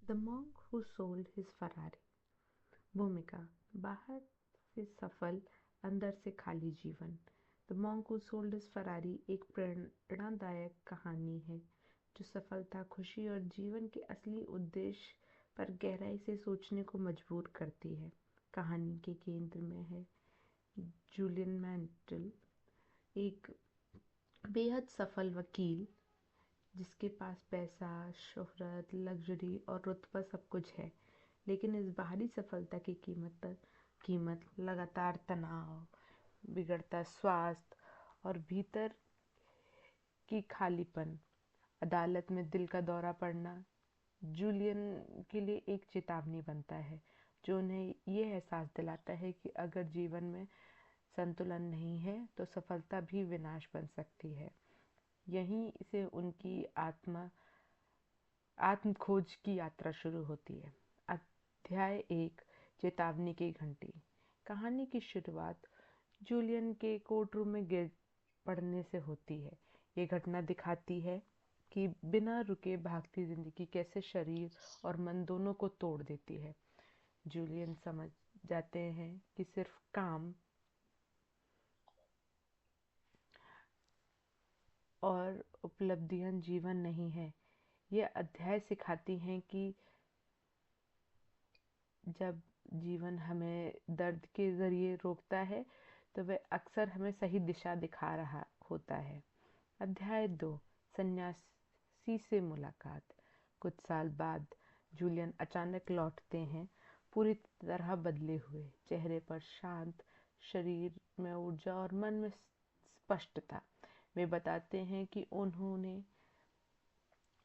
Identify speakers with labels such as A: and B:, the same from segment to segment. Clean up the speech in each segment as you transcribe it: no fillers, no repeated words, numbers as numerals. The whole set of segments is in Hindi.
A: The monk who sold his Ferrari. भूमिका। बाहर से सफल, अंदर से खाली जीवन। The monk who sold his Ferrari एक प्रेरणादायक कहानी है जो सफलता, खुशी और जीवन के असली उद्देश्य पर गहराई से सोचने को मजबूर करती है। कहानी के केंद्र में है जूलियन मैंटल, एक बेहद सफल वकील जिसके पास पैसा, शोहरत, लग्जरी और रुतबा सब कुछ है। लेकिन इस बाहरी सफलता की कीमत लगातार तनाव, बिगड़ता स्वास्थ्य और भीतर की खालीपन। अदालत में दिल का दौरा पड़ना जूलियन के लिए एक चेतावनी बनता है, जो उन्हें ये एहसास दिलाता है कि अगर जीवन में संतुलन नहीं है तो सफलता भी विनाश बन सकती है। यहीं से उनकी आत्म खोज की यात्रा शुरू होती है। अध्याय 1, चेतावनी की घंटी। कहानी की शुरुआत जूलियन के कोर्टरूम में गिर पड़ने से होती है। ये घटना दिखाती है कि बिना रुके भागती जिंदगी कैसे शरीर और मन दोनों को तोड़ देती है। जूलियन समझ जाते हैं कि सिर्फ काम और उपलब्धियां जीवन नहीं है। ये अध्याय सिखाती हैं कि जब जीवन हमें दर्द के ज़रिए रोकता है तो वह अक्सर हमें सही दिशा दिखा रहा होता है। अध्याय 2, सन्यासी से मुलाकात। कुछ साल बाद जूलियन अचानक लौटते हैं, पूरी तरह बदले हुए, चेहरे पर शांत, शरीर में ऊर्जा और मन में स्पष्टता। वे बताते हैं कि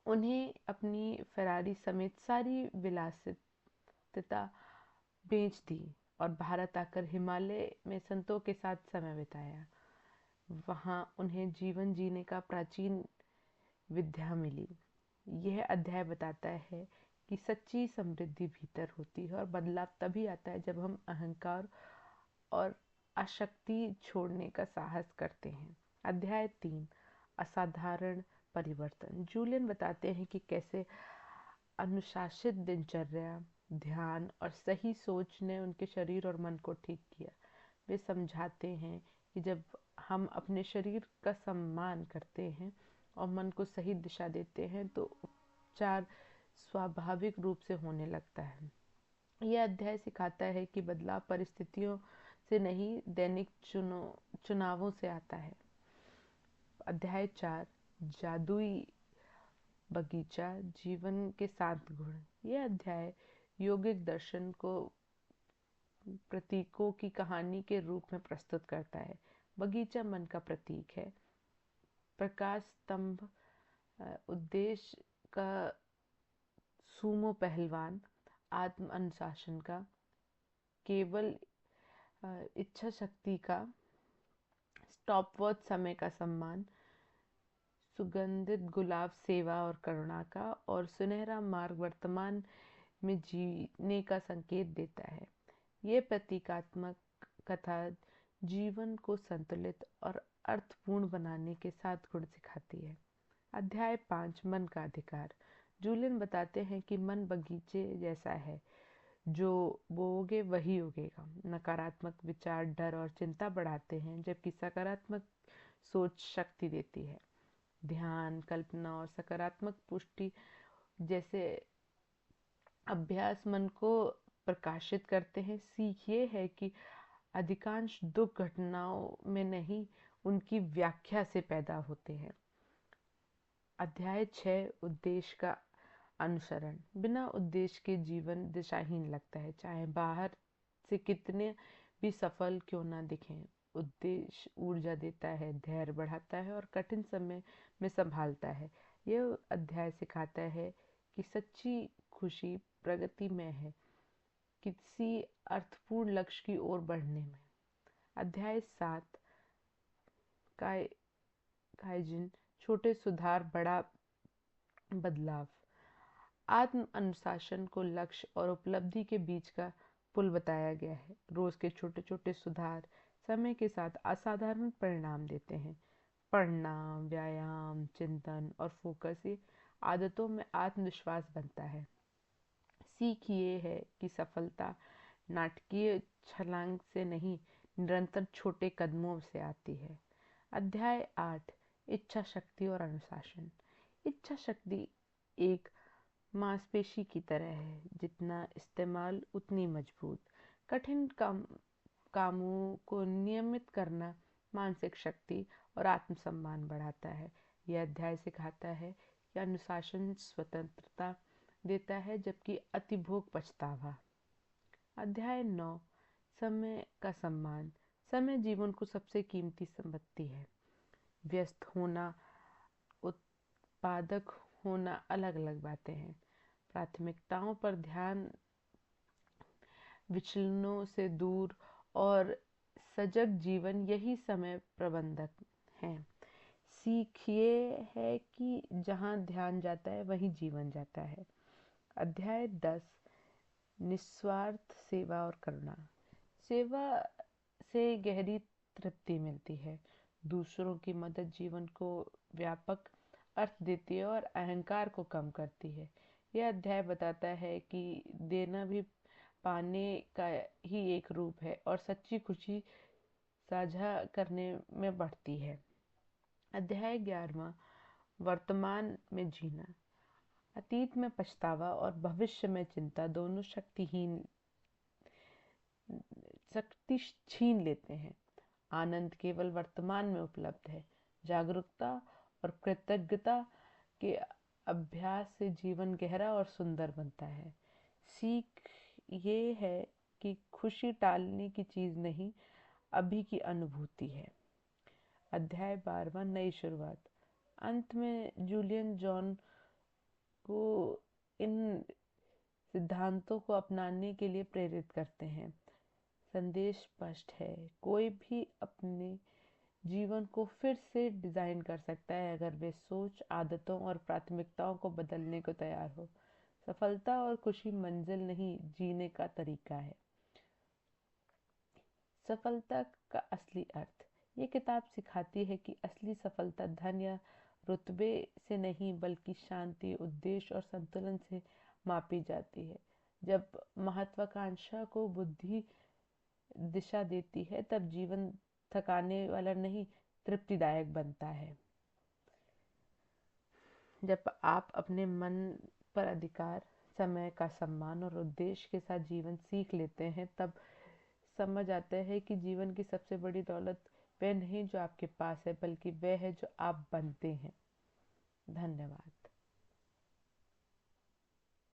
A: उन्हें अपनी फरारी समेत सारी विलासिता बेच दी और भारत आकर हिमालय में संतों के साथ समय बिताया। वहाँ उन्हें जीवन जीने का प्राचीन विद्या मिली। यह अध्याय बताता है कि सच्ची समृद्धि भीतर होती है और बदलाव तभी आता है जब हम अहंकार और आसक्ति छोड़ने का साहस करते हैं। अध्याय 3, असाधारण परिवर्तन। जूलियन बताते हैं कि कैसे अनुशासित दिनचर्या, ध्यान और सही सोच ने उनके शरीर और मन को ठीक किया। वे समझाते हैं कि जब हम अपने शरीर का सम्मान करते हैं और मन को सही दिशा देते हैं तो उपचार स्वाभाविक रूप से होने लगता है। यह अध्याय सिखाता है कि बदलाव परिस्थितियों से नहीं, दैनिक चुनावों से आता है। अध्याय 4, जादुई बगीचा, जीवन के 7 गुण। यह अध्याय योगिक दर्शन को प्रतीकों की कहानी के रूप में प्रस्तुत करता है। बगीचा मन का प्रतीक है, प्रकाश स्तंभ उद्देश्य का, सूमो पहलवान आत्म अनुशासन का, केवल इच्छा शक्ति का, स्टॉपवॉच समय का सम्मान, सुगंधित गुलाब सेवा और करुणा का, और सुनहरा मार्ग वर्तमान में जीने का संकेत देता है। ये प्रतीकात्मक कथा जीवन को संतुलित और अर्थपूर्ण बनाने के 7 गुण सिखाती है। अध्याय 5, मन का अधिकार। जूलियन बताते हैं कि मन बगीचे जैसा है, जो बोओगे वही उगेगा। नकारात्मक विचार डर और चिंता बढ़ाते हैं, जबकि सकारात्मक सोच शक्ति देती है। ध्यान, कल्पना और सकारात्मक पुष्टि जैसे अभ्यास मन को प्रकाशित करते हैं। सीख ये है कि अधिकांश दुख घटनाओं में नहीं, उनकी व्याख्या से पैदा होते हैं। अध्याय 6, उद्देश्य का अनुसरण। बिना उद्देश्य के जीवन दिशाहीन लगता है, चाहे बाहर से कितने भी सफल क्यों ना दिखें। उद्देश्य ऊर्जा देता है, धैर्य बढ़ाता है और कठिन समय में संभालता है। यह अध्याय सिखाता है कि सच्ची खुशी प्रगति में है, किसी अर्थपूर्ण लक्ष्य की ओर बढ़ने में। अध्याय 7, काइजिन, छोटे सुधार बड़ा बदलाव। आत्म अनुशासन को लक्ष्य और उपलब्धि के बीच का पुल बताया गया है। रोज के छोटे छोटे सुधार समय के साथ असाधारण परिणाम देते हैं। पढ़ना, व्यायाम, चिंतन और फोकस, ये आदतों में आत्मविश्वास बनता है। सीख ये है कि सफलता नाटकीय छलांग से नहीं, निरंतर छोटे कदमों से आती है। अध्याय 8, इच्छा शक्ति और अनुशासन। इच्छा शक्ति एक मांसपेशी की तरह है, जितना इस्तेमाल उतनी मजबूत। कठिन कामों को नियमित करना मानसिक शक्ति और आत्मसम्मान बढ़ाता है। यह अध्याय सिखाता है कि अनुशासन स्वतंत्रता देता है, जबकि अतिभोग पछतावा। अध्याय 9, समय का सम्मान। समय जीवन को सबसे कीमती संपत्ति है। व्यस्त होना, उत्पादक होना अलग अलग बातें हैं। प्राथमिकताओं पर ध्यान, विचलनों से दूर और सजग जीवन, यही समय प्रबंधक है। सीख ये है कि जहाँ ध्यान जाता है वहीं जीवन जाता है। अध्याय 10, निस्वार्थ सेवा और करुणा। सेवा से गहरी तृप्ति मिलती है। दूसरों की मदद जीवन को व्यापक अर्थ देती है और अहंकार को कम करती है। यह अध्याय बताता है कि देना भी पाने का ही एक रूप है और सच्ची खुशी साझा करने में बढ़ती है। अध्याय 11, वर्तमान में जीना। अतीत में पछतावा और भविष्य में चिंता दोनों शक्ति छीन लेते हैं। आनंद केवल वर्तमान में उपलब्ध है। जागरूकता और कृतज्ञता के अभ्यास से जीवन गहरा और सुंदर बनता है। सीख ये है कि खुशी टालने की चीज नहीं, अभी की अनुभूति है। अध्याय 12, नई शुरुआत। अंत में जूलियन जॉन को इन सिद्धांतों को अपनाने के लिए प्रेरित करते हैं। संदेश स्पष्ट है, कोई भी अपने जीवन को फिर से डिजाइन कर सकता है अगर वे सोच, आदतों और प्राथमिकताओं को बदलने को तैयार हो। सफलता और खुशी मंजिल नहीं, जीने का तरीका है। सफलता का असली अर्थ। ये किताब सिखाती है कि असली सफलता धन या रुतबे से नहीं, बल्कि शांति, उद्देश्य और संतुलन से मापी जाती है। जब महत्वाकांक्षा को बुद्धि दिशा देती है, तब जीवन थकाने वाला नहीं, तृप्तिदायक बनता है। जब आप अपने मन पर अधिकार, समय का सम्मान और उद्देश्य के साथ जीवन सीख लेते हैं, तब समझ आता है कि जीवन की सबसे बड़ी दौलत वह नहीं जो आपके पास है, बल्कि वह है जो आप बनते हैं। धन्यवाद।